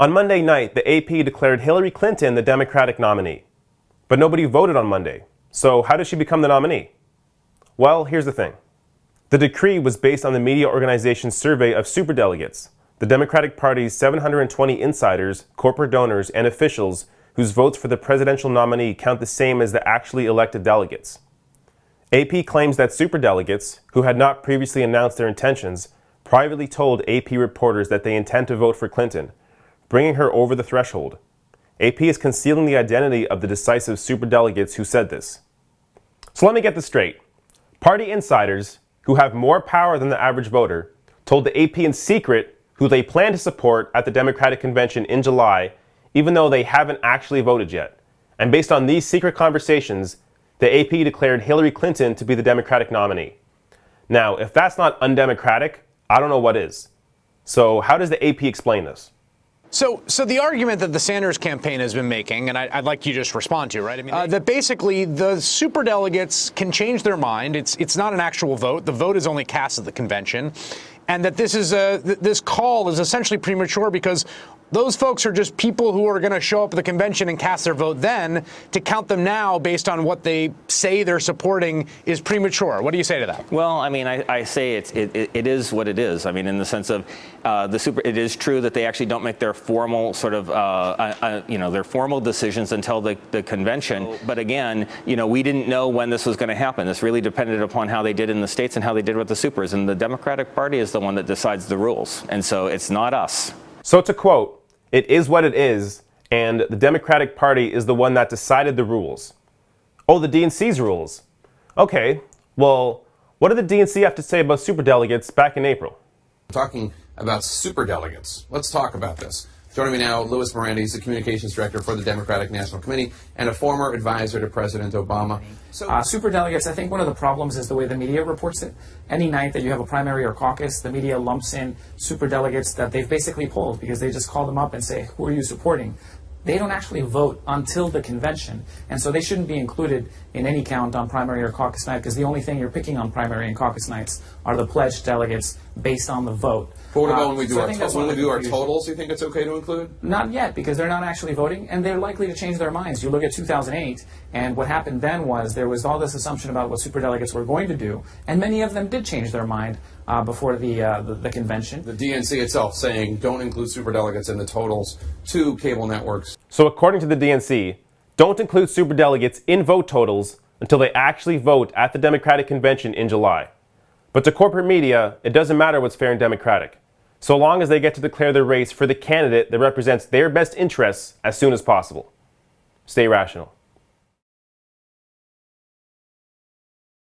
On Monday night, the AP declared Hillary Clinton the Democratic nominee. But nobody voted on Monday. So how did she become the nominee? Well, here's the thing. The decree was based on the media organization's survey of superdelegates, the Democratic Party's 720 insiders, corporate donors, and officials whose votes for the presidential nominee count the same as the actually elected delegates. AP claims that superdelegates, who had not previously announced their intentions, privately told AP reporters that they intend to vote for Clinton, bringing her over the threshold. AP is concealing the identity of the decisive superdelegates who said this. So let me get this straight. Party insiders, who have more power than the average voter, told the AP in secret who they plan to support at the Democratic Convention in July, even though they haven't actually voted yet. And based on these secret conversations, the AP declared Hillary Clinton to be the Democratic nominee. Now, if that's not undemocratic, I don't know what is. So how does the AP explain this? So the argument that the Sanders campaign has been making, and I'd like you to just respond to, right? I mean, that basically the superdelegates can change their mind. It's not an actual vote. The vote is only cast at the convention, and that this call is essentially premature because those folks are just people who are going to show up at the convention and cast their vote then. To count them now based on what they say they're supporting is premature. What do you say to that? Well, I mean, I say it is what it is. I mean, in the sense of it is true that they actually don't make their formal sort of, their formal decisions until the convention. But again, we didn't know when this was going to happen. This really depended upon how they did in the states and how they did with the supers. And the Democratic Party is the one that decides the rules. And so it's not us. So to quote, it is what it is, and the Democratic Party is the one that decided the rules. Oh, the DNC's rules. Okay, well, what did the DNC have to say about superdelegates back in April? Talking about superdelegates. Let's talk about this. Joining me now, Louis Morandi, he's the communications director for the Democratic National Committee and a former advisor to President Obama. So, superdelegates, I think one of the problems is the way the media reports it. Any night that you have a primary or caucus, the media lumps in superdelegates that they've basically polled because they just call them up and say, who are you supporting? They don't actually vote until the convention, and so they shouldn't be included in any count on primary or caucus night because the only thing you're picking on primary and caucus nights are the pledged delegates based on the vote. But what about when we do our totals, you think it's okay to include? Not yet, because they're not actually voting, and they're likely to change their minds. You look at 2008, and what happened then was there was all this assumption about what superdelegates were going to do, and many of them did change their mind before the convention. The DNC itself saying don't include superdelegates in the totals to cable networks. So according to the DNC, don't include superdelegates in vote totals until they actually vote at the Democratic Convention in July. But to corporate media, it doesn't matter what's fair and democratic, so long as they get to declare their race for the candidate that represents their best interests as soon as possible. Stay rational.